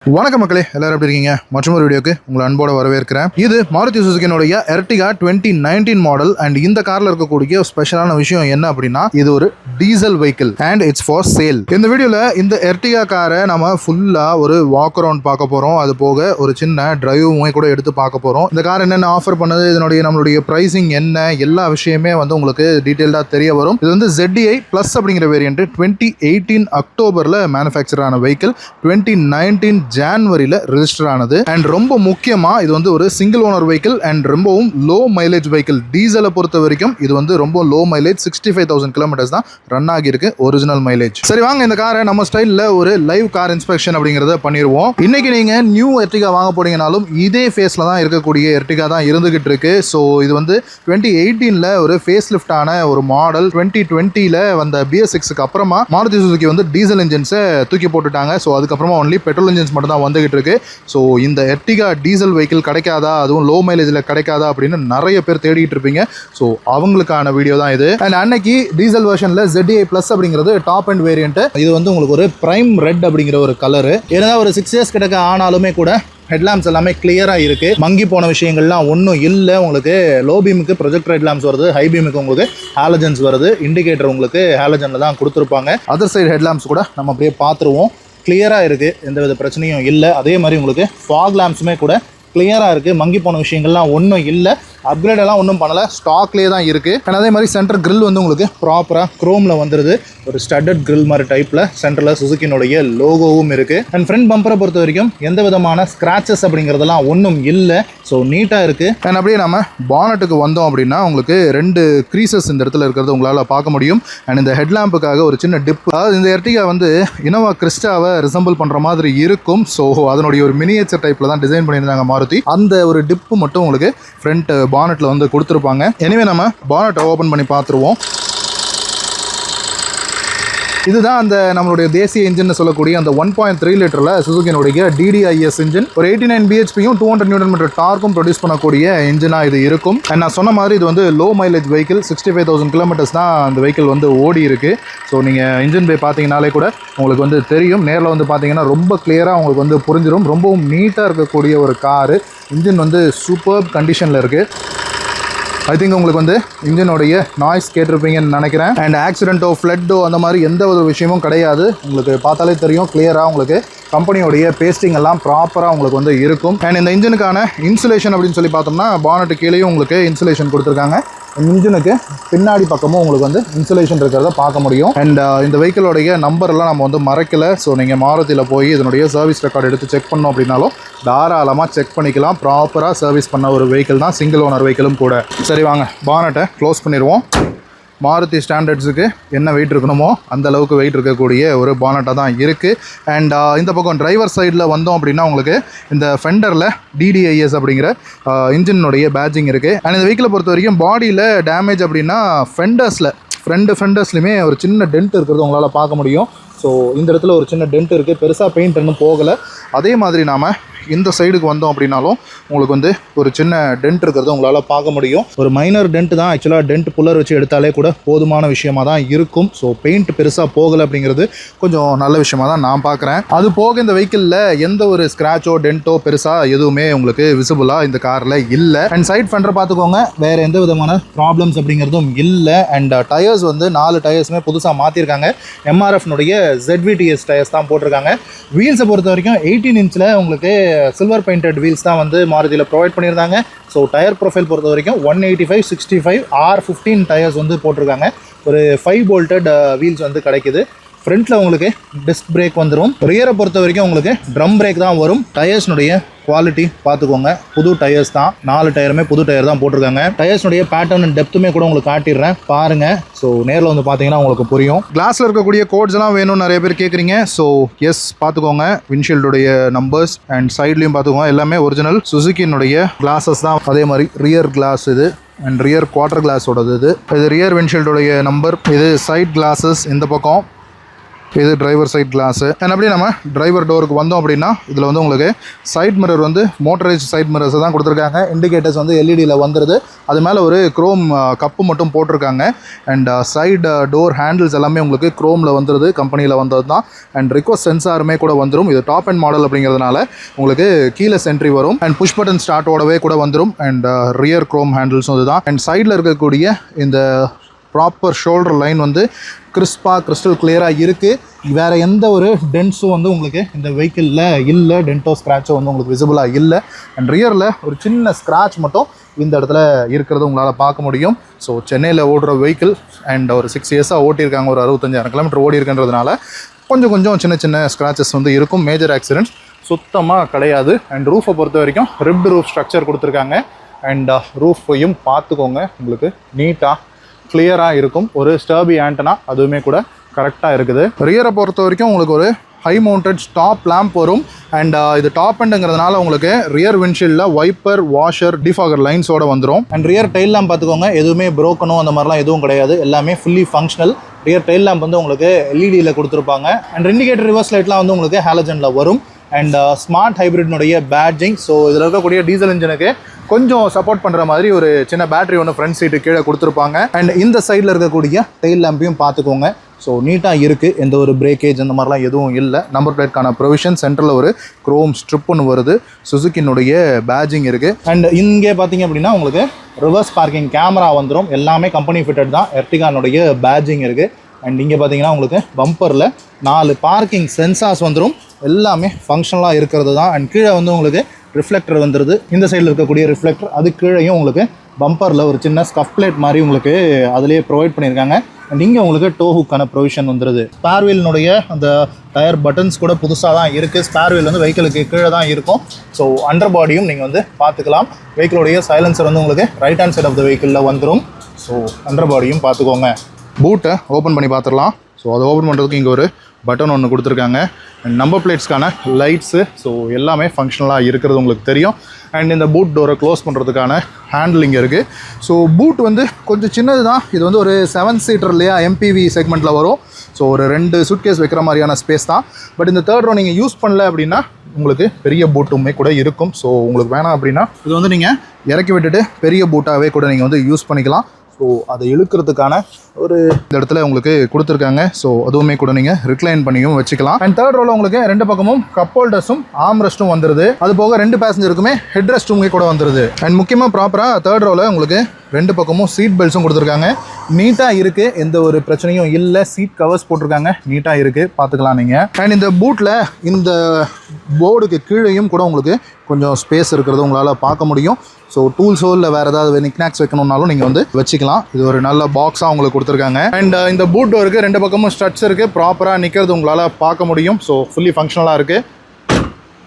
வணக்கம் மக்களே, எல்லாரும் எப்படி இருக்கீங்க? மற்றொரு வீடியோக்கு உங்களை அன்போட வரவேற்கிறேன். இது மாருதி சுசுகியோடைய எர்டிகா 2019 மாடல். அண்ட் இந்த கார்ல இருக்கக்கூடிய ஸ்பெஷலான விஷயம் என்ன அப்படின்னா, இது ஒரு diesel vehicle and it's for sale. இந்த வீடியோல இந்த எர்டிகா காரை நம்ம ஃபுல்லா ஒரு வாக் அரவுண்ட் பார்க்க போறோம். அது போக ஒரு சின்ன டிரைவும் கூட எடுத்து பார்க்க போறோம். இந்த கார் என்னென்ன ஆஃபர் பண்ணுது, இதனுடைய நம்மளுடைய பிரைசிங் என்ன, எல்லா விஷயமே உங்களுக்கு டீடைல்டா தெரிய வரும். இது ZDI பிளஸ் அப்படிங்கிற வேரியன்ட் 2018 அக்டோபர்ல மேனுஃபேக்சர் ஆன வெஹிக்கிள் 2019 ஜான்வரியில ரெஜிஸ்டர் ஆனது. அண்ட் ரொம்ப முக்கியமா இது ஒரு சிங்கிள் ஓனர் வெஹிக்கிள் அண்ட் ரொம்பவும் லோ மைலேஜ் வெஹிக்கிள். டீசலை பொறுத்த வரைக்கும் இது ரொம்ப லோ மைலேஜ் 65,000 கிலோமீட்டர்ஸ் தான் ரன் ஆகியிருக்கு ஒரிஜினல் மைலேஜ். சரி வாங்க இந்த காரை நம்ம ஸ்டைலில் ஒரு லைவ் கார் இன்ஸ்பெக்ஷன் அப்படிங்கிறத பண்ணிடுவோம். இன்னைக்கு நீங்க நியூ எர்டிகா வாங்க போனீங்கனாலும் இதே ஃபேஸ்ல தான் இருக்கக்கூடிய எர்டிகா தான் இருந்துகிட்டு இருக்கு. ஸோ இது 2018ல ஒரு ஃபேஸ் லிஃப்ட் ஆன ஒரு மாடல். 2020ல வந்த BS6க்கு அப்புறமா மாருதி சுசுகி டீசல் இன்ஜின்ஸை தூக்கி போட்டுட்டாங்க. ஸோ அதுக்கப்புறமா ஒன்லி பெட்ரோல் இன்ஜின்ஸ் மட்டும் தான் வந்துகிட்டு இருக்கு. ஸோ இந்த எர்டிகா டீசல் வெஹிக்கிள் கிடைக்காதா, அதுவும் லோ மைலேஜில் கிடைக்காதா அப்படின்னு நிறைய பேர் தேடிட்டு இருப்பீங்க. ஸோ அவங்களுக்கான வீடியோ தான் இது. அண்ட் அன்னைக்கு டீசல் வெர்ஷனில் ZDI பிளஸ் அப்படிங்கிறது டாப் அண்ட் வேரியன்ட். இது உங்களுக்கு ஒரு பிரைம் ரெட் அப்படிங்கிற ஒரு கலரு. ஏன்னா ஒரு 6 இயர்ஸ் கிட்ட ஆனாலுமே கூட ஹெட்லாம்ப்ஸ் எல்லாமே கிளியராக இருக்குது. மங்கி போன விஷயங்கள்லாம் ஒன்றும் இல்லை. உங்களுக்கு லோ பீமுக்கு ப்ரொஜெக்டர் ஹெட்லாம்ப்ஸ் வருது, ஹை பீமுக்கு உங்களுக்கு ஹாலஜன்ஸ் வருது. இண்டிகேட்டர் உங்களுக்கு ஹாலஜனில் தான் கொடுத்துருப்பாங்க. அதர் சைடு ஹெட்லாம்ப்ஸ் கூட நம்ம அப்படியே பார்த்துருவோம். கிளியராக இருக்குது, எந்தவித பிரச்சனையும் இல்லை. அதே மாதிரி உங்களுக்கு ஃபாக் லேம்ப்ஸுமே கூட கிளியராக இருக்குது. மங்கி போன விஷயங்கள்லாம் ஒன்றும் இல்லை. அப்கிரேட் எல்லாம் ஒன்றும் பண்ணலை, ஸ்டாக்லேயே தான் இருக்குது. அண்ட் அதே மாதிரி சென்டர் கிரில் உங்களுக்கு ப்ராப்பராக க்ரோமில் வந்துடுது. ஒரு ஸ்டட்டட் கிரில் மாதிரி டைப்பில் சென்டரில் சுசுகினுடைய லோகோவும் இருக்குது. அண்ட் ஃப்ரண்ட் பம்பரை பொறுத்த வரைக்கும் எந்த விதமான ஸ்க்ராச்சஸ் அப்படிங்கிறதெல்லாம் ஒன்றும் இல்லை. ஸோ நீட்டாக இருக்குது. அண்ட் அப்படியே நம்ம பானட்டுக்கு வந்தோம் அப்படின்னா உங்களுக்கு 2 க்ரீசஸ் இந்த இடத்துல இருக்கிறது உங்களால் பார்க்க முடியும். அண்ட் இந்த ஹெட்லாம்புக்காக ஒரு சின்ன டிப், அதாவது இந்த எர்டிகா இனோவா கிறிஸ்டாவை ரிசம்பிள் பண்ணுற மாதிரி இருக்கும். ஸோ அதனுடைய ஒரு மினியேச்சர் டைப்பில் தான் டிசைன் பண்ணியிருந்தாங்க மாருதி. அந்த ஒரு டிப்பு மட்டும் உங்களுக்கு ஃப்ரண்ட் பானட்ல கொடுத்துருப்பாங்க. எனவே நம்ம பானட்டை ஓபன் பண்ணி பார்த்துருவோம். இதுதான் அந்த நம்மளுடைய தேசிய இன்ஜின் சொல்லக்கூடிய அந்த 1.3 லிட்டர்ல சுசுகினுடைய DDIS இன்ஜின். ஒரு 89 BHPயும் 200 Nm டார்க்கும் ப்ரொடியூஸ் பண்ணக்கூடிய இன்ஜினா இது இருக்கும். அண்ட் நான் சொன்ன மாதிரி இது லோ மைலேஜ் வெஹிக்கிள். 65,000 கிலோமீட்டர்ஸ் தான் அந்த வெஹிக்கிள் ஓடி இருக்கு. ஸோ நீங்கள் இன்ஜின் பே பார்த்தீங்கனாலே கூட உங்களுக்கு தெரியும். நேரில் பார்த்தீங்கன்னா ரொம்ப கிளியராக உங்களுக்கு புரிஞ்சிடும். ரொம்பவும் நீட்டாக இருக்கக்கூடிய ஒரு காரு. இன்ஜின் சூப்பர் கண்டிஷனில் இருக்குது. ஐ திங்க் உங்களுக்கு இன்ஜினுடைய நாய்ஸ் கேட்டிருப்பீங்கன்னு நினைக்கிறேன். அண்ட் ஆக்சிடென்ட்டோ ஃப்ளட்டோ அந்த மாதிரி எந்த ஒரு விஷயமும் கிடையாது. உங்களுக்கு பார்த்தாலே தெரியும் கிளியராக உங்களுக்கு கம்பெனியோடைய பேஸ்டிங் எல்லாம் ப்ராப்பராக உங்களுக்கு இருக்கும். அண்ட் இந்த இன்ஜினுக்கான இன்சுலேஷன் அப்படின்னு சொல்லி பார்த்தோம்னா பானட்டு கீழேயும் உங்களுக்கு இன்சுலேஷன் கொடுத்துருக்காங்க. இன்ஜினுக்கு பின்னாடி பக்கமும் உங்களுக்கு இன்சுலேஷன் இருக்கிறத பார்க்க முடியும். அண்ட் இந்த வெஹிக்கிளோடைய நம்பர்லாம் நம்ம மறைக்கலை. ஸோ நீங்கள் மாருதியில் போய் இதனுடைய சர்வீஸ் ரெக்கார்டு எடுத்து செக் பண்ணோம் அப்படின்னாலும் தாராளமாக செக் பண்ணிக்கலாம். ப்ராப்பராக சர்வீஸ் பண்ண ஒரு வெஹிக்கிள் தான், சிங்கிள் ஓனர் வெஹிக்கிளும் கூட. சரி வாங்க பானட்டை க்ளோஸ் பண்ணிடுவோம். மாருதி ஸ்டாண்டர்ட்ஸுக்கு என்ன வெயிட் இருக்கணுமோ அந்த அளவுக்கு வெயிட் இருக்கக்கூடிய ஒரு பானட்டாக தான் இருக்குது. அண்ட் இந்த பக்கம் டிரைவர் சைடில் வந்தோம் அப்படின்னா உங்களுக்கு இந்த ஃபெண்டரில் DDIS அப்படிங்கிற இன்ஜினுடைய பேட்ஜிங் இருக்குது. அண்ட் இந்த வெஹிக்கிளை பொறுத்த வரைக்கும் பாடியில் டேமேஜ் அப்படின்னா ஃப்ரண்ட் ஃபெண்டர்ஸ்லையுமே ஒரு சின்ன டென்ட் இருக்கிறது உங்களால் பார்க்க முடியும். ஸோ இந்த இடத்துல ஒரு சின்ன டென்ட் இருக்குது. பெருசாக பெயிண்ட் இன்னும் போகலை. அதே மாதிரி நாம் இந்த சைடுக்கு வந்தோம் அப்படின்னாலும் உங்களுக்கு ஒரு சின்ன டென்ட் இருக்கிறது உங்களால் பார்க்க முடியும். ஒரு மைனர் டென்ட் தான். ஆக்சுவலாக டென்ட் புல்லர் வச்சு எடுத்தாலே கூட போதுமான விஷயமாக தான் இருக்கும். ஸோ பெயிண்ட் பெருசாக போகலை அப்படிங்கிறது கொஞ்சம் நல்ல விஷயமாக தான் நான் பார்க்குறேன். அது போக இந்த வெஹிக்கிளில் எந்த ஒரு ஸ்க்ராச்சோ டென்ட்டோ பெருசாக எதுவுமே உங்களுக்கு விசிபிளாக இந்த காரில் இல்லை. அண்ட் சைட் ஃபெண்டர் பார்த்துக்கோங்க, வேறு எந்த விதமான ப்ராப்ளம்ஸ் அப்படிங்கிறதும் இல்லை. அண்ட் டயர்ஸ் 4 டயர்ஸுமே புதுசாக மாற்றிருக்காங்க. MRFனுடைய ZVTS டயர்ஸ் தான் போட்டிருக்காங்க. வீல்ஸை பொறுத்த வரைக்கும் 18 இன்ச்சில் உங்களுக்கு சில்வர் பெயிண்டட் வீல்ஸ் தான் மாருதியில் ப்ரொவைட் பண்ணியிருந்தாங்க. ஸோ டயர் ப்ரொஃபைல் பொறுத்த வரைக்கும் 185, 65, R15 டயர்ஸ் போட்டிருக்காங்க. ஒரு 5 போல்டட் வீல்ஸ் கிடைக்குது. ஃப்ரண்ட்டில் உங்களுக்கு டிஸ்க் பிரேக் வந்துடும். ரியரை பொறுத்த வரைக்கும் உங்களுக்கு ட்ரம் பிரேக் தான் வரும். டயர்ஸ்னுடைய குவாலிட்டி பார்த்துக்கோங்க, புது டயர்ஸ் தான். 4 டயருமே புது டயர் தான் போட்டிருக்காங்க. டயர்ஸ்னுடைய பேட்டர்ன் அண்ட் டெப்த்துமே கூட உங்களுக்கு காட்டிடுறேன் பாருங்கள். ஸோ நேரில் பார்த்தீங்கன்னா உங்களுக்கு புரியும். கிளாஸில் இருக்கக்கூடிய கோட்ஸ் எல்லாம் வேணும்னு நிறைய பேர் கேட்குறீங்க. ஸோ எஸ் பார்த்துக்கோங்க. விண்ட்ஷீல்டுடைய நம்பர்ஸ் அண்ட் சைட்லையும் பார்த்துக்கோங்க. எல்லாமே ஒரிஜினல் சுசுகினுடைய கிளாஸஸ் தான். அதே மாதிரி ரியர் கிளாஸ் இது அண்ட் ரியர் குவார்டர் கிளாஸோடது இது ரியர் விண்ட்ஷீல்டுடைய நம்பர். இது சைட் கிளாஸஸ் இந்த பக்கம். இது டிரைவர் சைட் கிளாஸு. அண்ட் அப்படியே நம்ம டிரைவர் டோருக்கு வந்தோம் அப்படின்னா இதில் வந்து உங்களுக்கு சைட் மிரர் வந்து மோட்டரைஸ்ட் சைட் மிரர்ஸ் தான் கொடுத்துருக்காங்க. இண்டிகேட்டர்ஸ் வந்து எல்இடியில் வந்துடுது. அது மேலே ஒரு குரோம் கப்பு மட்டும் போட்டிருக்காங்க. அண்ட் சைடு டோர் ஹேண்டில்ஸ் எல்லாமே உங்களுக்கு குரோமில் வந்துடுது, கம்பெனியில் வந்தது தான். அண்ட் ரிக்வஸ்ட் சென்சாருமே கூட வந்துடும். இது டாப் அண்ட் மாடல் அப்படிங்கிறதுனால உங்களுக்கு கீழே சென்ட்ரி வரும். அண்ட் புஷ் பட்டன் ஸ்டார்ட்டோடவே கூட வந்துடும். அண்ட் ரியர் குரோம் ஹேண்டில்ஸும் இதுதான். அண்ட் சைடில் இருக்கக்கூடிய இந்த ப்ராப்பர் ஷோல்டர் லைன் வந்து கிறிஸ்பாக கிறிஸ்டல் கிளியராக இருக்குது. வேறு எந்த ஒரு டென்ட்ஸும் வந்து உங்களுக்கு இந்த வெஹிக்கிளில் இல்லை, டென்ட்டோ ஸ்க்ராட்சோ வந்து உங்களுக்கு விசிபிளாக இல்லை. அண்ட் ரியரில் ஒரு சின்ன ஸ்க்ராட்ச் மட்டும் இந்த இடத்துல இருக்கிறது உங்களால் பார்க்க முடியும். ஸோ சென்னையில் ஓடுற வெஹிக்கிள் அண்ட் ஒரு 6 இயர்ஸாக ஓட்டியிருக்காங்க, ஒரு 65,000 கிலோமீட்டர் ஓடி இருக்குன்றதுனால கொஞ்சம் சின்ன சின்ன ஸ்க்ராச்சஸ் வந்து இருக்கும். மேஜர் ஆக்சிடென்ட்ஸ் சுத்தமாக கிடையாது. அண்ட் ரூஃபை பொறுத்த வரைக்கும் ரிப்டு ரூஃப் ஸ்ட்ரக்சர் கொடுத்துருக்காங்க. அண்ட் ரூஃபையும் பார்த்துக்கோங்க, உங்களுக்கு நீட்டாக கிளியராக இருக்கும். ஒரு ஸ்டர்பி ஆண்டனா அதுவுமே கூட கரெக்டாக இருக்குது. ரியரை பொறுத்த வரைக்கும் உங்களுக்கு ஒரு ஹை மவுண்டட் ஸ்டாப் லேம்ப் வரும். அண்ட் இது டாப் எண்டுங்கிறதுனால உங்களுக்கு ரியர் விண்ட்ஷீல்டில் வைப்பர், வாஷர், டிஃபாகர் லைன்ஸோட வந்துடும். அண்ட் ரியர் டெயில் லேம்ப் பார்த்துக்கோங்க, எதுவுமே ப்ரோக்கனோ அந்த மாதிரிலாம் எதுவும் கிடையாது, எல்லாமே fully functional. Rear tail lamp வந்து உங்களுக்கு எல்இடியில் கொடுத்துருப்பாங்க. அண்ட் இண்டிகேட்டர் ரிவர்ஸ் லைட்லாம் வந்து உங்களுக்கு ஹாலஜனில் வரும். அண்ட் ஸ்மார்ட் ஹைப்ரிட்னுடைய பேட்ஜிங். ஸோ இதில் இருக்கக்கூடிய டீசல் இன்ஜினுக்கு கொஞ்சம் சப்போர்ட் பண்ணுற மாதிரி ஒரு சின்ன பேட்டரி ஒன்று ஃப்ரண்ட் சீட்டு கீழே கொடுத்துருப்பாங்க. அண்ட் இந்த சைடில் இருக்கக்கூடிய டெயில் லேம்பையும் பார்த்துக்கோங்க. ஸோ நீட்டாக இருக்குது, எந்த ஒரு பிரேக்கேஜ் அந்த மாதிரிலாம் எதுவும் இல்லை. நம்பர் பிளேட்கான ப்ரொவிஷன், சென்டரில் ஒரு குரோம் ஸ்ட்ரிப் ஒன்று வருது, சுசுக்கினுடைய பேட்ஜிங் இருக்குது. அண்ட் இங்கே பார்த்தீங்க அப்படின்னா உங்களுக்கு ரிவர்ஸ் பார்க்கிங் கேமரா வந்துடும். எல்லாமே கம்பெனி ஃபிட்டட் தான். எர்டிகானுடைய பேட்ஜிங் இருக்குது. அண்ட் இங்கே பார்த்தீங்கன்னா உங்களுக்கு பம்பரில் 4 பார்க்கிங் சென்சார்ஸ் வந்துடும். எல்லாமே ஃபங்க்ஷனலாக இருக்கிறது தான். அண்ட் கீழே வந்து உங்களுக்கு ரிஃப்ளெக்டர் வந்துடுது. இந்த சைடில் இருக்கக்கூடிய ரிஃப்ளெக்டர், அது கீழேயும் உங்களுக்கு பம்பரில் ஒரு சின்ன ஸ்கஃப் பிளேட் மாதிரி உங்களுக்கு அதிலேயே ப்ரொவைட் பண்ணியிருக்காங்க. அண்ட் இங்கே உங்களுக்கு டோ ஹுக்கான ப்ரொவிஷன் வந்துடுது. ஸ்பேர் வீலினுடைய அந்த டயர் பட்டன்ஸ் கூட புதுசாக தான் இருக்குது. ஸ்பேர் வீல் வந்து வெஹிக்கிளுக்கு கீழே தான் இருக்கும். ஸோ அண்டர் பாடியும் நீங்கள் வந்து பார்த்துக்கலாம். வெஹிக்கிளுடைய சைலன்சர் வந்து உங்களுக்கு right hand side of the வெஹிக்கிளில் வந்துடும். ஸோ அண்டர் பாடியும் பார்த்துக்கோங்க. பூட்டை ஓப்பன் பண்ணி பார்த்துடலாம். ஸோ அதை ஓப்பன் பண்ணுறதுக்கு இங்கே ஒரு பட்டன் ஒன்று கொடுத்துருக்காங்க. அண்ட் நம்பர் பிளேட்ஸ்க்கான லைட்ஸு, ஸோ எல்லாமே ஃபங்க்ஷனலாக இருக்கிறது உங்களுக்கு தெரியும். அண்ட் இந்த பூட் டோரை க்ளோஸ் பண்ணுறதுக்கான ஹேண்டில் இங்கே இருக்குது. ஸோ பூட் வந்து கொஞ்சம் சின்னது தான். இது வந்து ஒரு 7 சீட்டர் இல்லையா, எம்பிவி செக்மெண்ட்டில் வரும். ஸோ ஒரு 2 சூட்கேஸ் வைக்கிற மாதிரியான ஸ்பேஸ் தான். பட் இந்த தேர்ட் ரோ நீங்கள் யூஸ் பண்ணல அப்படின்னா உங்களுக்கு பெரிய பூட்டுமே கூட இருக்கும். ஸோ உங்களுக்கு வேணாம் அப்படின்னா இது வந்து நீங்கள் இறக்கி விட்டுட்டு பெரிய பூட்டாகவே கூட நீங்கள் வந்து யூஸ் பண்ணிக்கலாம். ஸோ அதை இழுக்கிறதுக்கான ஒரு இந்த இடத்துல உங்களுக்கு கொடுத்துருக்காங்க. ஸோ அதுவுமே கூட நீங்கள் ரிக்ளைன் பண்ணியும் வச்சுக்கலாம். அண்ட் தேர்ட் ரோவில் உங்களுக்கு 2 பக்கமும் கப் ஹோல்டர்ஸும் ஆர்ம் ரெஸ்ட்டும் வந்துடுது. அது போக 2 பேசஞ்சருக்குமே ஹெட் ரெஸ்ட்டுமே கூட வந்துடுது. அண்ட் முக்கியமாக ப்ராப்பராக தேர்ட் ரோவில் உங்களுக்கு 2 பக்கமும் சீட் பெல்ட்ஸும் கொடுத்துருக்காங்க. நீட்டாக இருக்குது, எந்த ஒரு பிரச்சனையும் இல்லை. சீட் கவர்ஸ் போட்டிருக்காங்க, நீட்டாக இருக்குது, பார்த்துக்கலாம் நீங்கள். அண்ட் இந்த பூட்டில் இந்த போர்டுக்கு கீழேயும் கூட உங்களுக்கு கொஞ்சம் ஸ்பேஸ் இருக்கிறது உங்களால் பார்க்க முடியும். ஸோ டூல்ஸோ இல்லை வேறு ஏதாவது நிக்நாக்ஸ் வைக்கணுன்னாலும் நீங்கள் வந்து வச்சுக்கலாம். இது ஒரு நல்ல பாக்ஸாக உங்களுக்கு கொடுத்துருக்காங்க. அண்ட் இந்த பூட் டோருக்கு 2 பக்கமும் ஸ்ட்ரட்ஸ் இருக்குது, ப்ராப்பராக நிற்கிறது உங்களால் பார்க்க முடியும். ஸோ ஃபுல்லி ஃபங்க்ஷனலாக இருக்குது.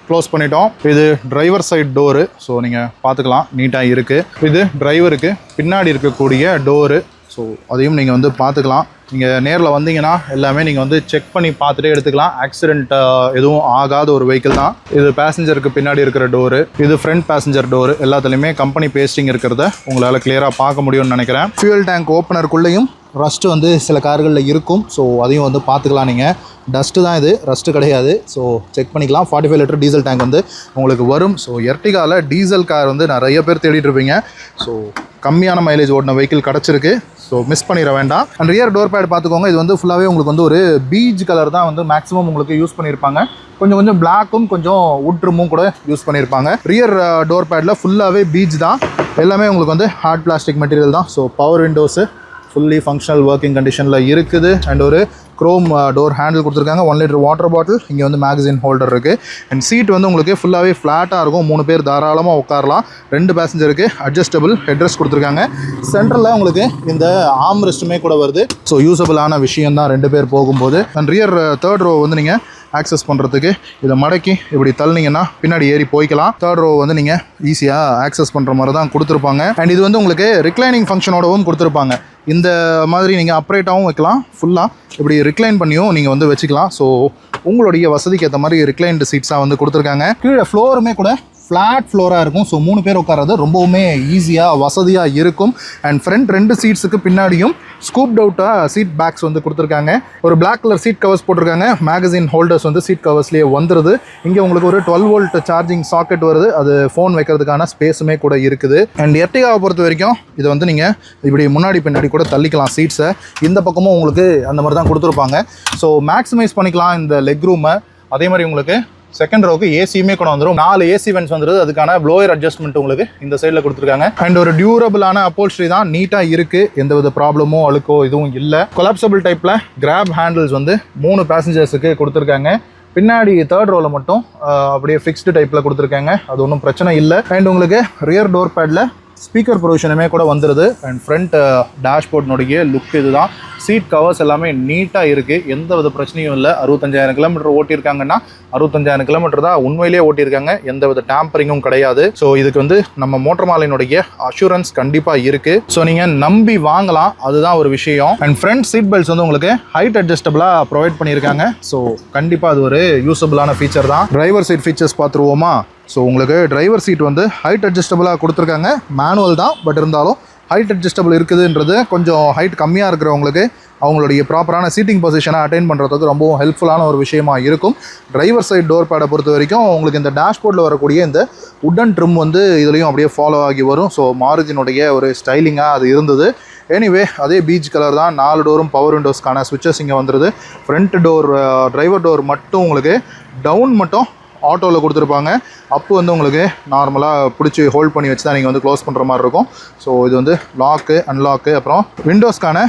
க்ளோஸ் பண்ணிட்டோம். இது டிரைவர் சைட் டோரு. ஸோ நீங்கள் பார்த்துக்கலாம், நீட்டாக இருக்குது. இது டிரைவருக்கு பின்னாடி இருக்கக்கூடிய டோரு. ஸோ அதையும் நீங்கள் வந்து பார்த்துக்கலாம். நீங்கள் நேரில் வந்தீங்கன்னா எல்லாமே நீங்கள் வந்து செக் பண்ணி பார்த்துட்டே எடுத்துக்கலாம். ஆக்சிடென்ட் எதுவும் ஆகாத ஒரு வெஹிக்கிள் தான். இது பேசஞ்சருக்கு பின்னாடி இருக்கிற டோரு, இது ஃப்ரண்ட் பேசஞ்சர் டோரு. எல்லாத்துலேயுமே கம்பெனி பேஸ்டிங் இருக்கிறத உங்களால் கிளியராக பார்க்க முடியும்னு நினைக்கிறேன். ஃபியூல் டேங்க் ஓப்பனருக்குள்ளேயும் ரஸ்ட்டு வந்து சில கார்களில் இருக்கும். ஸோ அதையும் வந்து பார்த்துக்கலாம் நீங்கள். டஸ்ட்டு தான், இது ரஸ்ட்டு கிடையாது. ஸோ செக் பண்ணிக்கலாம். 45 லிட்டர் டீசல் டேங்க் வந்து உங்களுக்கு வரும். ஸோ எர்டிகாவில் டீசல் கார் வந்து நிறைய பேர் தேடிட்டு இருப்பீங்க. ஸோ கம்மியான மைலேஜ் ஓடின வெஹிக்கிள் கிடச்சிருக்கு. ஸோ மிஸ் பண்ணிட வேண்டாம். அண்ட் ரியர் டோர் பேட் பார்த்துக்கோங்க. இது வந்து ஃபுல்லாகவே உங்களுக்கு வந்து ஒரு பீச் கலர் தான் வந்து மேக்ஸிமம் உங்களுக்கு யூஸ் பண்ணியிருப்பாங்க. கொஞ்சம் பிளாக்கும் கொஞ்சம் உட்ரமும் கூட யூஸ் பண்ணியிருப்பாங்க. ரியர் டோர் பேடில் ஃபுல்லாகவே பீச் தான். எல்லாமே உங்களுக்கு வந்து ஹார்ட் பிளாஸ்டிக் மெட்டீரியல் தான். So power windows fully functional working கண்டிஷனில் இருக்குது. அண்ட் ஒரு க்ரோம் டோர் ஹேண்டில் கொடுத்துருக்காங்க. 1 லிட்டர் வாட்டர் பாட்டில். இங்கே வந்து மேகசின் ஹோல்டர் இருக்குது. அண்ட் சீட் வந்து உங்களுக்கு ஃபுல்லாகவே ஃப்ளாட்டாக இருக்கும். 3 பேர் தாராளமாக உட்காரலாம். 2 பேசஞ்சருக்கு அட்ஜஸ்டபிள் ஹெட்ரெஸ்ட் கொடுத்துருக்காங்க. சென்டரில் உங்களுக்கு இந்த ஆர்ம் ரெஸ்ட்டுமே கூட வருது. ஸோ யூஸபிளான விஷயம் தான் 2 பேர் போகும்போது. அண்ட் ரியர் தேர்ட் ரோ வந்து நீங்கள் ஆக்சஸ் பண்ணுறதுக்கு இதை மடக்கி இப்படி தள்ளினீங்கன்னா பின்னாடி ஏறி போய்க்கலாம். தேர்ட் ரோ வந்து நீங்கள் ஈஸியாக ஆக்சஸ் பண்ணுற மாதிரி தான் கொடுத்துருப்பாங்க. அண்ட் இது வந்து உங்களுக்கு ரிக்ளைனிங் ஃபங்க்ஷனோடவும் கொடுத்துருப்பாங்க. இந்த மாதிரி நீங்கள் அப்ரைட்டாகவும் வைக்கலாம், ஃபுல்லாக இப்படி ரிக்ளைன் பண்ணியும் நீங்கள் வந்து வச்சுக்கலாம். ஸோ உங்களுடைய வசதிக்கு ஏற்ற மாதிரி ரிக்ளைன்டு சீட்ஸாக வந்து கொடுத்துருக்காங்க. கீழே ஃப்ளோருமே கூட ஃப்ளாட் ஃப்ளோராக இருக்கும். ஸோ 3 பேர் உட்கார்றது ரொம்பவுமே ஈஸியாக வசதியாக இருக்கும். அண்ட் ஃப்ரண்ட் 2 சீட்ஸுக்கு பின்னாடியும் ஸ்கூப்ட் அவுட்டாக சீட் பேக்ஸ் வந்து கொடுத்துருக்காங்க. ஒரு பிளாக் கலர் சீட் கவர்ஸ் போட்டிருக்காங்க. மேகசின் ஹோல்டர்ஸ் வந்து சீட் கவர்ஸ்லேயே வந்துடுது. இங்கே உங்களுக்கு ஒரு 12 வோல்ட் சார்ஜிங் சாக்கெட் வருது. அது ஃபோன் வைக்கிறதுக்கான ஸ்பேஸுமே கூட இருக்குது. அண்ட் எர்டிகாவை பொறுத்த வரைக்கும் இதை வந்து நீங்கள் இப்படி முன்னாடி பின்னாடி கூட தள்ளிக்கலாம் சீட்ஸை. இந்த பக்கமும் உங்களுக்கு அந்த மாதிரி தான் கொடுத்துருப்பாங்க. ஸோ மேக்ஸிமைஸ் பண்ணிக்கலாம் இந்த லெக் ரூமை. அதே மாதிரி உங்களுக்கு செகண்ட் ரோவுக்கு ஏசியுமே கூட வந்துடும். 4 ஏசி வென்ட்ஸ் வந்துடுது. அதுக்கான ப்ளோயர் அட்ஜஸ்ட்மெண்ட் உங்களுக்கு இந்த சைடில் கொடுத்துருக்காங்க. அண்ட் ஒரு டியூரபிளான அப்போல்ஸ்ட்ரி தான், நீட்டாக இருக்குது. எந்தவித ப்ராப்ளமோ அழுக்கோ இதுவும் இல்லை. கொலாப்சபிள் டைப்பில் கிராப் ஹேண்டில்ஸ் வந்து 3 பேசஞ்சர்ஸுக்கு கொடுத்துருக்காங்க. பின்னாடி தேர்ட் ரோவில் மட்டும் அப்படியே ஃபிக்ஸ்டு டைப்பில் கொடுத்துருக்காங்க. அது ஒன்றும் பிரச்சனை இல்லை. அண்ட் உங்களுக்கு ரியர் டோர் பேடில் ஸ்பீக்கர் ப்ரொவிஷனுமே கூட வந்துடுது. அண்ட் ஃப்ரண்ட் டேஷ்போர்ட்னுடைய லுக் இதுதான். சீட் கவர்ஸ் எல்லாமே நீட்டாக இருக்குது. எந்த வித பிரச்சனையும் இல்லை. 65,000 கிலோமீட்டர் ஓட்டியிருக்காங்கன்னா 65,000 கிலோமீட்டர் தான் உண்மையிலேயே ஓட்டியிருக்காங்க. எந்த வித டேம்பரிங்கும் கிடையாது. ஸோ இதுக்கு வந்து நம்ம மோட்டர்மாலினுடைய அஷூரன்ஸ் கண்டிப்பாக இருக்குது. ஸோ நீங்கள் நம்பி வாங்கலாம், அதுதான் ஒரு விஷயம். அண்ட் ஃப்ரண்ட் சீட் பெல்ட்ஸ் வந்து உங்களுக்கு ஹைட் அட்ஜஸ்டபிளாக ப்ரொவைட் பண்ணியிருக்காங்க. ஸோ கண்டிப்பாக அது ஒரு யூஸபிளான ஃபீச்சர் தான். டிரைவர் சீட் ஃபீச்சர்ஸ் பார்த்துருவோமா? ஸோ உங்களுக்கு டிரைவர் சீட் வந்து ஹைட் அட்ஜஸ்டபிளாக கொடுத்துருக்காங்க. மேனுவல் தான், பட் இருந்தாலும் ஹைட் அட்ஜஸ்டபிள் இருக்குதுன்றது கொஞ்சம் ஹைட் கம்மியாக இருக்கிறவங்களுக்கு அவங்களுடைய ப்ராப்பரான சீட்டிங் பொசிஷனை அட்டைன் பண்ணுறதுக்கு ரொம்பவும் ஹெல்ப்ஃபுல்லான ஒரு விஷயமா இருக்கும். டிரைவர் சைட் டோர் பேடை பொறுத்த வரைக்கும் உங்களுக்கு இந்த டேஷ்போர்டில் வரக்கூடிய இந்த உட்டன் ட்ரிம் வந்து இதுலேயும் அப்படியே ஃபாலோ ஆகி வரும். ஸோ மாருதினுடைய ஒரு ஸ்டைலிங்காக அது இருந்தது. எனிவே அதே பீச் கலர் தான். 4 டோரும் பவர் விண்டோஸ்க்கான ஸ்விட்சஸ் இங்கே வந்துடுது. ஃப்ரண்ட் டோர் டிரைவர் டோர் மட்டும் உங்களுக்கு டவுன் மட்டும் ஆட்டோவில் கொடுத்துருப்பாங்க. அப்பு வந்து உங்களுக்கு நார்மலாக பிடிச்சி ஹோல்ட் பண்ணி வச்சு தான் நீங்கள் வந்து க்ளோஸ் பண்ணுற மாதிரி இருக்கும். ஸோ இது வந்து லாக்கு அன்லாக்கு அப்புறம் விண்டோஸ்க்கான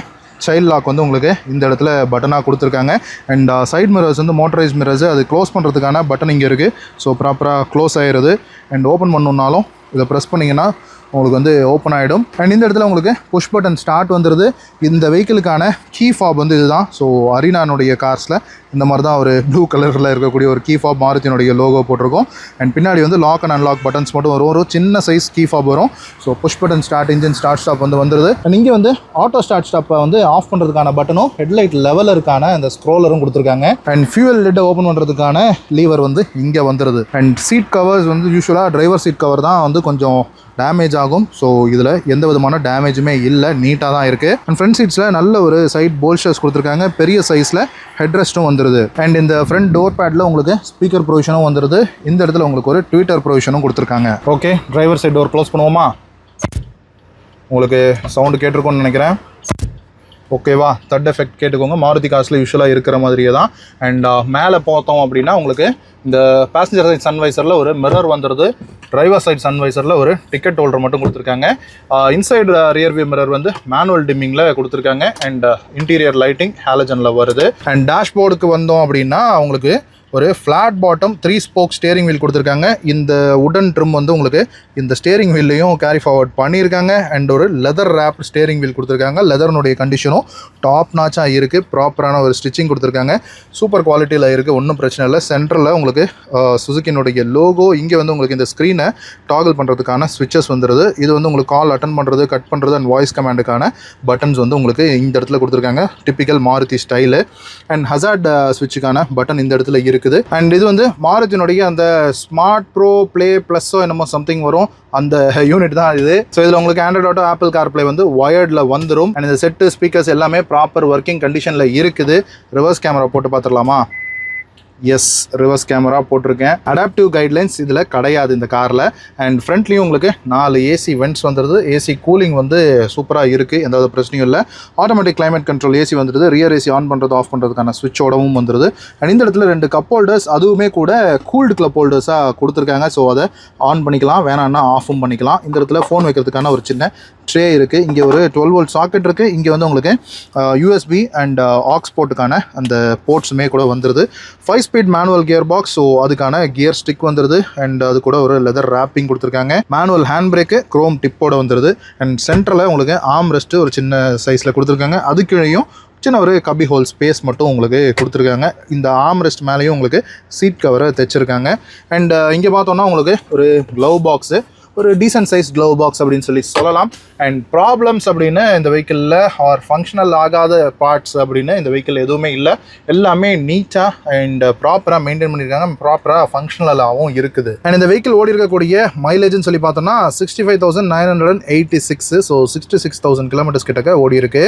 சைல்ட் லாக் வந்து உங்களுக்கு இந்த இடத்துல பட்டனாக கொடுத்துருக்காங்க. அண்ட் சைட் மிரர்ஸ் வந்து மோட்டரைஸ் மிரர்ஸ், அது க்ளோஸ் பண்ணுறதுக்கான பட்டன் இங்கே இருக்குது. ஸோ ப்ராப்பராக க்ளோஸ் ஆகிடுது. அண்ட் ஓப்பன் பண்ணணுன்னாலும் இதை ப்ரெஸ் பண்ணிங்கன்னா உங்களுக்கு வந்து ஓப்பன் ஆகிடும். அண்ட் இந்த இடத்துல உங்களுக்கு புஷ் பட்டன் ஸ்டார்ட் வந்துடுது. இந்த வெஹிக்கிளுக்கான கீ ஃபாப் வந்து இதுதான். ஸோ அரினானுடைய கார்ஸில் இந்த மாதிரி தான் ஒரு ப்ளூ கலரில் இருக்கக்கூடிய ஒரு கீ ஃபாப் மாருதியினுடைய லோகோ போட்டிருக்கும். அண்ட் பின்னாடி வந்து லாக் அண்ட் அன்லாக் பட்டன்ஸ் மட்டும் வரும். ஒரு சின்ன சைஸ் கீ ஃபாப் வரும். So push button start, engine start stop வந்து வந்துடுது. அண்ட் இங்கே வந்து ஆட்டோ ஸ்டார்ட் ஸ்டாப்பை வந்து ஆஃப் பண்ணுறதுக்கான பட்டனும் ஹெட்லைட் லெவலருக்கான அந்த ஸ்க்ரோலரும் கொடுத்துருக்காங்க. அண்ட் ஃபியூவல் லிட்டை ஓப்பன் பண்ணுறதுக்கான லீவர் வந்து இங்கே வந்துடுது. அண்ட் சீட் கவர்ஸ் வந்து யூஸ்வலாக டிரைவர் சீட் கவர் தான் வந்து கொஞ்சம் டேமேஜ் ஆகும். ஸோ இதில் எந்த விதமான டேமேஜுமே இல்லை, நீட்டாக தான் இருக்குது. அண்ட் ஃப்ரண்ட் சீட்ஸில் நல்ல ஒரு சைட் போல்ஸ்டர்ஸ் கொடுத்துருக்காங்க. பெரிய சைஸில் ஹெட்ரெஸ்ட்டும் வந்துடுது. அண்ட் இந்த ஃப்ரண்ட் டோர் பேடில் உங்களுக்கு ஸ்பீக்கர் ப்ரொவிஷனும் வந்துடுது. இந்த இடத்துல உங்களுக்கு ஒரு ட்விட்டர் ப்ரொவிஷனும் கொடுத்துருக்காங்க. Okay, driver side door close பண்ணுவோமா? உங்களுக்கு சவுண்டு கேட்டிருக்கோன்னு நினைக்கிறேன். ஓகேவா? தட் எஃபெக்ட் கேட்டுக்கோங்க. மாருதி கார்ஸில் யூஸ்வலாக இருக்கிற மாதிரியே தான். அண்ட் மேலே பார்த்தோம் அப்படின்னா உங்களுக்கு இந்த பேசஞ்சர் சைட் சன்வைசரில் ஒரு மிரர் வந்துடுது. டிரைவர் சைட் சன்வைசரில் ஒரு டிக்கெட் ஹோல்டர் மட்டும் கொடுத்துருக்காங்க. இன்சைடு ரியர்வியூ மிரர் வந்து மேனுவல் டிம்மிங்கில் கொடுத்துருக்காங்க. அண்ட் இன்டீரியர் லைட்டிங் ஹாலஜனில் வருது. அண்ட் டேஷ்போர்டுக்கு வந்தோம் அப்படின்னா உங்களுக்கு ஒரு flat bottom 3 spoke steering wheel கொடுத்துருக்காங்க. இந்த உடன் ட்ரிம் வந்து உங்களுக்கு இந்த ஸ்டேரிங் வீல்லையும் கேரி ஃபார்வர்ட் பண்ணியிருக்காங்க. அண்ட் ஒரு லெதர் ரேப் ஸ்டேரிங் வீல் கொடுத்துருக்காங்க. லெதர்னுடைய கண்டிஷனும் டாப் நாச்சாக இருக்குது. ப்ராப்பரான ஒரு ஸ்டிச்சிங் கொடுத்துருக்காங்க. சூப்பர் குவாலிட்டியில் இருக்குது, ஒன்றும் பிரச்சனை இல்லை. சென்டரில் உங்களுக்கு சுசுகினுடைய லோகோ. இங்கே வந்து உங்களுக்கு இந்த ஸ்க்ரீனை டாகிள் பண்ணுறதுக்கான ஸ்விட்சஸ் வந்துடுது. இது வந்து உங்களுக்கு கால் அட்டன் பண்ணுறது, கட் பண்ணுறது அண்ட் வாய்ஸ் கமாண்டுக்கான பட்டன்ஸ் வந்து உங்களுக்கு இந்த இடத்துல கொடுத்துருக்காங்க. Typical Maruti style. And hazard ஸ்விட்சுக்கான பட்டன் இந்த இடத்துல இருக்குது. அண்ட் இது வந்து மாருதியினுடைய அந்த ஸ்மார்ட் ப்ரோ ப்ளே ப்ளஸ்ஸோ என்னமோ சம்திங் வரும், அந்த யூனிட் தான் இது. ஸோ இதில் உங்களுக்கு ஆண்ட்ராய்ட் ஆட்டோ, ஆப்பிள் கார்ப்ளே வந்து வயர்டில் வந்துடும். அண்ட் இந்த செட்டு ஸ்பீக்கர்ஸ் எல்லாமே ப்ராப்பர் ஒர்க்கிங் கண்டிஷனில் இருக்குது. ரிவர்ஸ் கேமரா போட்டு பார்த்துடலாமா? எஸ், ரிவர்ஸ் கேமரா போட்டிருக்கேன். அடாப்டிவ் கைட்லைன்ஸ் இதில் கிடையாது இந்த காரில். அண்ட் ஃப்ரண்ட்லேயும் உங்களுக்கு 4 ஏசி வென்ட்ஸ் வந்துடுது. ஏசி கூலிங் வந்து சூப்பராக இருக்குது, எந்த ஒரு பிரச்சனையும் இல்லை. ஆட்டோமேட்டிக் கிளைமேட் கண்ட்ரோல் ஏசி வந்துடுது. ரியர் ஏசி ஆன் பண்ணுறது ஆஃப் பண்ணுறதுக்கான ஸ்விட்சோடவும் வந்துடுது. அண்ட் இந்த இடத்துல 2 கப் ஹோல்டர்ஸ், அதுவுமே கூட கூல்டு கிளப் ஹோல்டர்ஸாக கொடுத்துருக்காங்க. ஸோ அதை ஆன் பண்ணிக்கலாம், வேணான்னா ஆஃபும் பண்ணிக்கலாம். இந்த இடத்துல ஃபோன் வைக்கிறதுக்கான ஒரு சின்ன ட்ரே இருக்குது. இங்கே ஒரு 12 வோல்ட் சாக்கெட் இருக்குது. இங்கே வந்து உங்களுக்கு யூஎஸ்பி அண்ட் ஆக்ஸ் போர்ட்டுக்கான அந்த போர்ட்ஸுமே கூட வந்துடுது. 5 speed manual gear box. So அதுக்கான கியர் ஸ்டிக் வந்துடுது. அண்ட் அது கூட ஒரு லெதர் ரேப்பிங் கொடுத்துருக்காங்க. மேனுவல் ஹேண்ட் பிரேக்கு குரோம் டிப்போட வந்துடுது. அண்ட் சென்டரில் உங்களுக்கு ஆர்ம் ரெஸ்ட்டு ஒரு சின்ன சைஸில் கொடுத்துருக்காங்க. அதுக்குள்ளேயும் சின்ன ஒரு கபி ஹோல் ஸ்பேஸ் மட்டும் உங்களுக்கு கொடுத்துருக்காங்க. இந்த ஆர்ம் ரெஸ்ட் மேலேயும் உங்களுக்கு சீட் கவரை தைச்சிருக்காங்க. அண்ட் இங்கே பார்த்தோன்னா உங்களுக்கு ஒரு க்ளவ் பாக்ஸு, ஒரு டீசென்ட் சைஸ் க்ளவ் பாக்ஸ் அப்படின்னு சொல்லலாம். அண்ட் ப்ராப்ளம்ஸ் அப்படின்னு இந்த வெஹிக்கிளில் ஆர் ஃபங்க்ஷனல் ஆகாத பார்ட்ஸ் அப்படின்னு இந்த வெஹிக்கிள் எதுவுமே இல்லை. எல்லாமே நீட்டாக அண்ட் ப்ராப்பராக மெயின்டைன் பண்ணியிருக்காங்க, ப்ராப்பராக ஃபங்க்ஷனலாகவும் இருக்குது. அண்ட் இந்த வெஹிக்கிள் ஓடி இருக்கக்கூடிய மைலேஜ்னு சொல்லி பார்த்தோம்னா 65,986, ஸோ 66,000 கிலோமீட்டர்ஸ் கிட்டக்க ஓடி இருக்கு.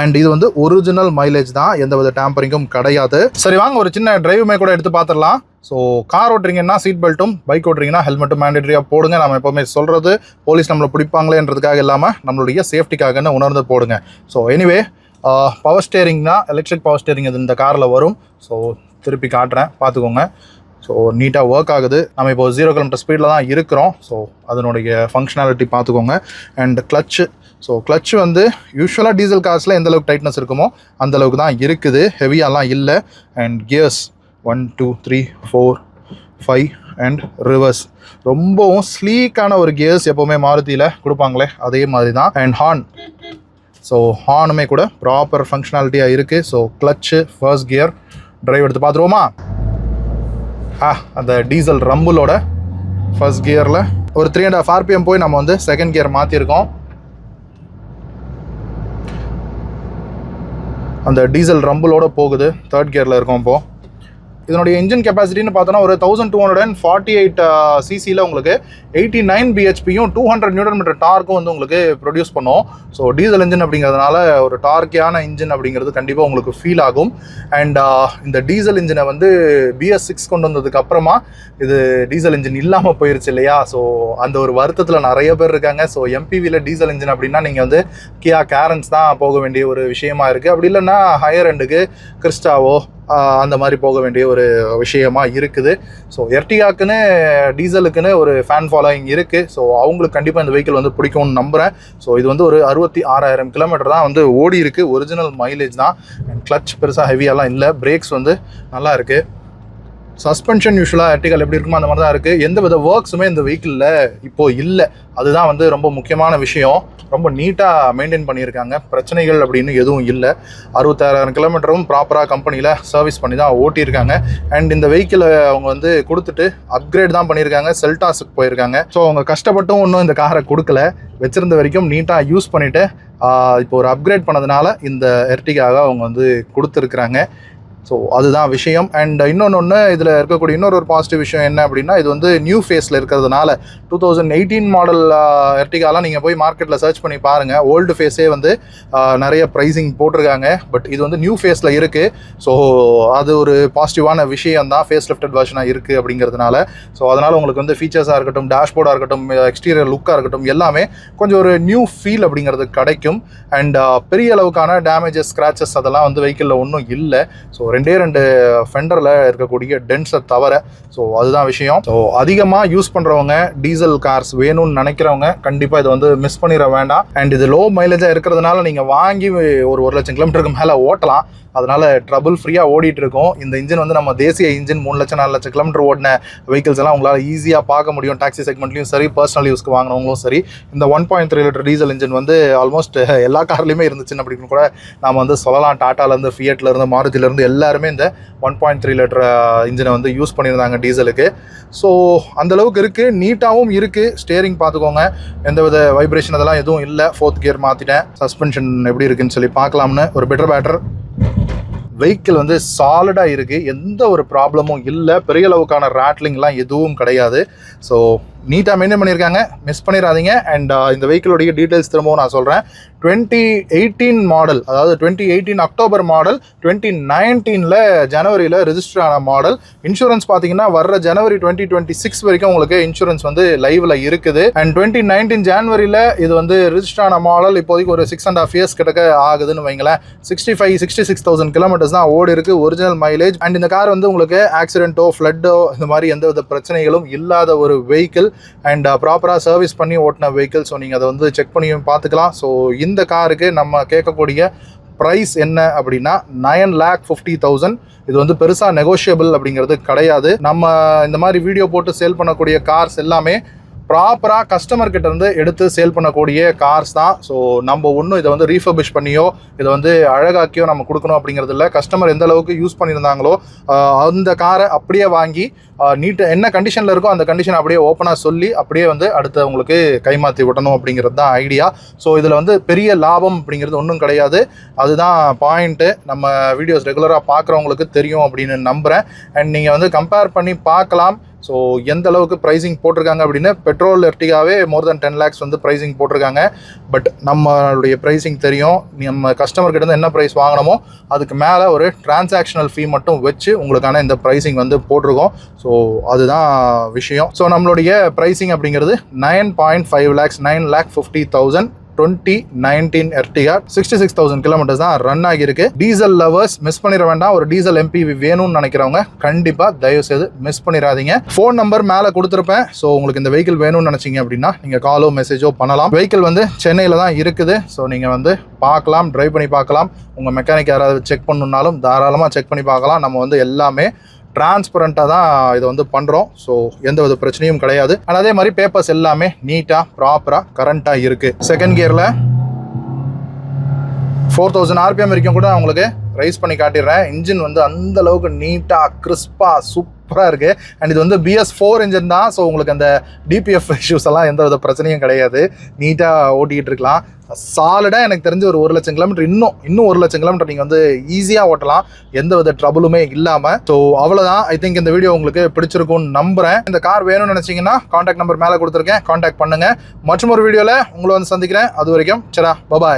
அண்ட் இது வந்து ஒரிஜினல் மைலேஜ் தான், எந்த வித டேம்பரிங்கும் கிடையாது. சரி வாங்க ஒரு சின்ன டிரைவுமே கூட எடுத்து பார்த்துடலாம். ஸோ கார் ஓட்டுறீங்கன்னா சீட் பெல்ட்டும், பைக் ஓட்டுறீங்கன்னா ஹெல்மெட்டும் மேண்டேட்டரியாக போடுங்க. நம்ம எப்போவுமே சொல்கிறது போலீஸ் நம்மளை பிடிப்பாங்களேன்றதுக்காக இல்லாமல் நம்மளுடைய சேஃப்டிக்காகன்னு உணர்ந்து போடுங்க. ஸோ எனிவே பவர் ஸ்டேரிங்னா எலக்ட்ரிக் பவர் ஸ்டேரிங் இது இந்த காரில் வரும். ஸோ திருப்பி காட்டுறேன் பார்த்துக்கோங்க. ஸோ நீட்டாக ஒர்க் ஆகுது. நம்ம இப்போ 0 km ஸ்பீடில் தான் இருக்கிறோம். ஸோ அதனுடைய ஃபங்க்ஷனாலிட்டி பார்த்துக்கோங்க. அண்ட் கிளச்சு, ஸோ கிளச் வந்து யூஸ்வலாக டீசல் கார்ஸில் எந்த அளவுக்கு டைட்னஸ் இருக்குமோ அந்தளவுக்கு தான் இருக்குது, ஹெவியாலாம் இல்லை. அண்ட் கியர்ஸ் 1 2 3 4 5 அண்ட் ரிவர்ஸ் ரொம்பவும் ஸ்லீக்கான ஒரு கியர்ஸ் எப்போவுமே மாருதியில் கொடுப்பாங்களே அதே மாதிரி தான். அண்ட் ஹார்ன், ஸோ ஹார்னுமே கூட ப்ராப்பர் ஃபங்க்ஷனாலிட்டியாக இருக்குது. So clutch, first gear, drive எடுத்து பார்த்துருவோமா? அந்த டீசல் ரம்பிளோட ஃபர்ஸ்ட் கியரில் ஒரு 3.5 RPM போய் நம்ம வந்து செகண்ட் கியர் மாற்றிருக்கோம். அந்த டீசல் ரம்பிளோட போகுது, தேர்ட் கியரில் இருக்கும். இப்போது இதனுடைய இன்ஜின் கெப்பாசிட்டின்னு பார்த்தோன்னா ஒரு 1248 சிசியில் உங்களுக்கு 89 பிஹெச்பியும் 200 Nm டார்க்கும் வந்து உங்களுக்கு ப்ரொடியூஸ் பண்ணும். ஸோ டீசல் இன்ஜின் அப்படிங்கிறதுனால ஒரு டார்க்கியான இன்ஜின் அப்படிங்கிறது கண்டிப்பாக உங்களுக்கு ஃபீல் ஆகும். அண்ட் இந்த டீசல் இன்ஜினை வந்து BS6 கொண்டு வந்ததுக்கு அப்புறமா இது டீசல் இன்ஜின் இல்லாமல் போயிருச்சு இல்லையா? ஸோ அந்த ஒரு வருத்தத்தில் நிறைய பேர் இருக்காங்க. ஸோ MPVயில் டீசல் இன்ஜின் அப்படின்னா நீங்கள் வந்து கியா கேரன்ஸ் தான் போக வேண்டிய ஒரு விஷயமா இருக்குது. அப்படி இல்லைன்னா ஹையர் எண்டுக்கு கிறிஸ்டாவோ அந்த மாதிரி போக வேண்டிய ஒரு விஷயமா இருக்குது. ஸோ எர்டிகாக்குன்னு டீசலுக்குன்னு ஒரு ஃபேன் ஃபாலோயிங் இருக்குது. ஸோ அவங்களுக்கு கண்டிப்பாக இந்த வெஹிக்கிள் வந்து பிடிக்கும்னு நம்புகிறேன். ஸோ இது வந்து ஒரு 66,000 கிலோமீட்டர் தான் வந்து ஓடி இருக்குது, ஒரிஜினல் மைலேஜ் தான். கிளச் பெருசாக ஹெவியாலாம் இல்லை, பிரேக்ஸ் வந்து நல்லா இருக்குது. சஸ்பென்ஷன் யூஸ்வலாக எர்டிகல் எப்படி இருக்குமோ அந்த மாதிரி தான் இருக்குது. எந்த வித ஒர்க்ஸுமே இந்த வெஹிக்கிளில் இப்போது இல்லை. அதுதான் வந்து ரொம்ப முக்கியமான விஷயம். ரொம்ப நீட்டாக மெயின்டைன் பண்ணியிருக்காங்க, பிரச்சனைகள் அப்படின்னு எதுவும் இல்லை. 66,000 கிலோமீட்டரும் ப்ராப்பராக கம்பெனியில் சர்வீஸ் பண்ணி தான் ஓட்டியிருக்காங்க. அண்ட் இந்த வெஹிக்கிளை அவங்க வந்து கொடுத்துட்டு அப்கிரேட் தான் பண்ணியிருக்காங்க, செல்டாஸுக்கு போயிருக்காங்க. ஸோ அவங்க கஷ்டப்பட்டும் இன்னும் இந்த காரை கொடுக்கல, வச்சுருந்த வரைக்கும் நீட்டாக யூஸ் பண்ணிவிட்டு இப்போ ஒரு அப்கிரேட் பண்ணதுனால இந்த எர்டிகாவை அவங்க வந்து கொடுத்துருக்குறாங்க. ஸோ அதுதான் விஷயம். அண்ட் இன்னொன்று இதில் இருக்கக்கூடிய இன்னொரு பாசிட்டிவ் விஷயம் என்ன அப்படின்னா, இது வந்து நியூ ஃபேஸில் இருக்கிறதுனால 2018 மாடல் எர்டிகாலாம் நீங்கள் போய் மார்க்கெட்டில் சர்ச் பண்ணி பாருங்கள். ஓல்டு ஃபேஸே வந்து நிறைய ப்ரைஸிங் போட்டிருக்காங்க. பட் இது வந்து நியூ ஃபேஸில் இருக்குது. ஸோ அது ஒரு பாசிட்டிவான விஷயம் தான், ஃபேஸ் லிஃப்டட் வெர்ஷனாக இருக்குது அப்படிங்கிறதுனால. ஸோ அதனால் உங்களுக்கு வந்து ஃபீச்சர்ஸாக இருக்கட்டும், டேஷ்போர்டாக இருக்கட்டும், எக்ஸ்டீரியர் லுக்காக இருக்கட்டும், எல்லாமே கொஞ்சம் ஒரு நியூ ஃபீல் அப்படிங்கிறது கிடைக்கும். அண்ட் பெரிய அளவுக்கான டேமேஜஸ், ஸ்க்ராச்சஸ் அதெல்லாம் வந்து வெஹிக்கிளில் ஒன்றும் இல்லை. ஸோ 2 ஃபெண்டரில் இருக்கக்கூடிய டென்ஸை தவிர. ஸோ அதுதான் விஷயம். ஸோ அதிகமாக யூஸ் பண்ணுறவங்க, டீசல் கார்ஸ் வேணும்னு நினைக்கிறவங்க கண்டிப்பாக இதை வந்து மிஸ் பண்ணிட வேண்டாம். அண்ட் இது லோ மைலேஜாக இருக்கிறதுனால நீங்கள் வாங்கி ஒரு 1,00,000 கிலோமீட்டருக்கு மேலே ஓட்டலாம். அதனால் ட்ரபுள் ஃப்ரீயாக ஓடிட்டு இருக்கும். இந்த இன்ஜின் வந்து நம்ம தேசிய இன்ஜின் 3,00,000 4,00,000 கிலோமீட்டர் ஓடின வெஹிக்கிள்ஸ் எல்லாம் உங்களால் ஈஸியாக பார்க்க முடியும். டாக்ஸி செக்மெண்ட்லையும் சரி, பர்சனல் யூஸ்க்கு வாங்கினவங்களும் சரி. இந்த 1.3 லிட்டர் டீசல் இன்ஜின் வந்து ஆல்மோஸ்ட் எல்லா கார்லையுமே இருந்துச்சுன்னு அப்படின்னு கூட நாம் வந்து சொல்லலாம். டாட்டாலேருந்து, ஃபியட்லேருந்து, மாருதியிலேருந்து எல்லாருமே இந்த 1.3 லிட்டர் இன்ஜினை வந்து யூஸ் பண்ணியிருந்தாங்க டீசலுக்கு. ஸோ அந்தளவுக்கு இருக்குது, நீட்டாகவும் இருக்குது. ஸ்டேரிங் பார்த்துக்கோங்க, எந்தவித வைப்ரேஷன் அதெல்லாம் எதுவும் இல்லை. 4th கியர் மாற்றிட்டேன். சஸ்பென்ஷன் எப்படி இருக்குன்னு சொல்லி பார்க்கலாம்னு ஒரு பெட்டர் வெஹிக்கிள் வந்து சாலிடாக இருக்குது, எந்த ஒரு ப்ராப்ளமும் இல்லை. பெரிய அளவுக்கான ரேட்லிங்லாம் எதுவும் கிடையாது. ஸோ நீட்டாக மெயின்டைன் பண்ணியிருக்காங்க, மிஸ் பண்ணிடாதீங்க. அண்ட் இந்த வெஹிக்கிளோடைய டீட்டெயில்ஸ் திரும்பவும் நான் சொல்கிறேன். 2018 மாடல், அதாவது 2018 அக்டோபர் மாடல், 2019 ஜனவரியில் ரெஜிஸ்டர் ஆன மாடல். இன்சூரன்ஸ் பார்த்தீங்கன்னா வர்ற ஜனவரி 2026 வரைக்கும் உங்களுக்கு இன்சூரன்ஸ் வந்து லைவில் இருக்குது. அண்ட் 2019 ஜனவரியில் இது வந்து ரெஜிஸ்டர் ஆன மாடல். இப்போதைக்கு ஒரு 6.5 இயர்ஸ் கிட்டக்க ஆகுதுன்னு வைங்களேன். 66,000 கிலோமீட்டர்ஸ் தான் ஓடி இருக்கு, ஒரிஜினல் மைலேஜ். அண்ட் இந்த கார் வந்து உங்களுக்கு ஆக்சிடென்ட்டோ, ஃப்ளட்டோ இந்த மாதிரி எந்த வித பிரச்சனைகளும் இல்லாத ஒரு வெஹிக்கிள். அண்ட் ப்ராப்பராக சர்வீஸ் பண்ணி ஓட்டின வெஹிக்கிள். ஸோ நீங்கள் அதை வந்து செக் பண்ணி பார்த்துக்கலாம். ஸோ இந்த காருக்கு நம்ம கேட்கக்கூடிய ப்ரைஸ் என்ன அப்படின்னா 9,50,000. இது வந்து பெருசாக நெகோஷியபிள் அப்படிங்கிறது கிடையாது. நம்ம இந்த மாதிரி வீடியோ போட்டு சேல் பண்ணக்கூடிய கார்ஸ் எல்லாமே ப்ராப்பராக கஸ்டமர் கிட்ட இருந்து எடுத்து சேல் பண்ணக்கூடிய கார்ஸ் தான். ஸோ நம்ம ஒன்றும் இதை வந்து ரீஃபர்பிஷ் பண்ணியோ இதை வந்து அழகாக்கியோ நம்ம கொடுக்கணும் அப்படிங்கிறது இல்லை. கஸ்டமர் எந்த அளவுக்கு யூஸ் பண்ணியிருந்தாங்களோ அந்த காரை அப்படியே வாங்கி நீட்டு என்ன கண்டிஷனில் இருக்கோ அந்த கண்டிஷன் அப்படியே ஓப்பனாக சொல்லி அப்படியே வந்து அடுத்து உங்களுக்கு கைமாற்றி விடணும் அப்படிங்கிறது தான் ஐடியா. ஸோ இதில் வந்து பெரிய லாபம் அப்படிங்கிறது ஒன்றும் கிடையாது. அதுதான் பாயிண்ட்டு. நம்ம வீடியோஸ் ரெகுலராக பார்க்குறவங்களுக்கு தெரியும் அப்படின்னு நம்புகிறேன். அண்ட் நீங்கள் வந்து கம்பேர் பண்ணி பார்க்கலாம். ஸோ எந்த அளவுக்கு ப்ரைஸிங் போட்டிருக்காங்க அப்படின்னு. பெட்ரோல் எர்டிகாவே மோர் தென் 10 lakhs வந்து ப்ரைஸிங் போட்டிருக்காங்க. பட் நம்மளுடைய ப்ரைஸிங் தெரியும். நம்ம கஸ்டமர் கிட்ட இருந்து என்ன ப்ரைஸ் வாங்கினமோ அதுக்கு மேலே ஒரு டிரான்சாக்ஷனல் ஃபீ மட்டும் வச்சு உங்களுக்கான இந்த ப்ரைஸிங் வந்து போட்டிருக்கோம். ஸோ அதுதான் விஷயம். ஸோ நம்மளுடைய ப்ரைஸிங் அப்படிங்கிறது 9.5 lakhs, 9,50,000 2019 Ertiga 66,000 கிலோமீட்டர்ஸ் தான் ரன் ஆகியிருக்கு. டீசல் லவர்ஸ் மிஸ் பண்ணிட வேண்டாம். ஒரு டீசல் MPV வேணும்னு நினைக்கிறவங்க கண்டிப்பாக தயவு செய்து மிஸ் பண்ணிடாதீங்க. ஃபோன் நம்பர் மேலே கொடுத்துருப்பேன். ஸோ உங்களுக்கு இந்த வெஹிக்கிள் வேணும்னு நினச்சிங்க அப்படின்னா நீங்கள் காலோ மெசேஜோ பண்ணலாம். வெஹிக்கிள் வந்து சென்னையில் தான் இருக்குது. ஸோ நீங்கள் வந்து பார்க்கலாம், ட்ரைவ் பண்ணி பார்க்கலாம். உங்கள் மெக்கானிக் யாராவது செக் பண்ணணுன்னாலும் தாராளமாக செக் பண்ணி பார்க்கலாம். நம்ம வந்து எல்லாமே டிரான்ஸ்பரண்ட்டாக தான் இதை வந்து பண்ணுறோம். ஸோ எந்த வித பிரச்சனையும் கிடையாது. ஆனால் அதே மாதிரி பேப்பர்ஸ் எல்லாமே நீட்டாக ப்ராப்பராக கரண்ட்டாக இருக்குது. செகண்ட் கியரில் 4000 RPM வரைக்கும் கூட நான் உங்களுக்கு ரைஸ் பண்ணி காட்டிடுறேன். இன்ஜின் வந்து அந்த அளவுக்கு நீட்டாக கிறிஸ்பாக சூப்பராக இருக்குது. அண்ட் இது வந்து BS4 இன்ஜின் தான். ஸோ உங்களுக்கு அந்த DPF இஷ்யூஸ் எல்லாம் எந்த வித பிரச்சனையும் கிடையாது. நீட்டாக ஓட்டிகிட்டு இருக்கலாம். சாலிடாக எனக்கு தெரிஞ்சு ஒரு 1 லட்சம் கிலோமீட்டர் இன்னும் 1 லட்சம் கிலோமீட்டர் நீங்கள் வந்து ஈஸியாக ஓட்டலாம் எந்த வித ட்ரபுளுமே இல்லாமல். ஸோ அவ்வளோதான். ஐ திங்க் இந்த வீடியோ உங்களுக்கு பிடிச்சிருக்கும்னு நம்புகிறேன். இந்த கார் வேணும்னு நினச்சிங்கன்னா காண்டாக்ட் நம்பர் மேலே கொடுத்துருக்கேன், காண்டாக்ட் பண்ணுங்கள். மற்றும் ஒரு வீடியோவில் உங்களை வந்து சந்திக்கிறேன். அது வரைக்கும் சரா, பபாய்.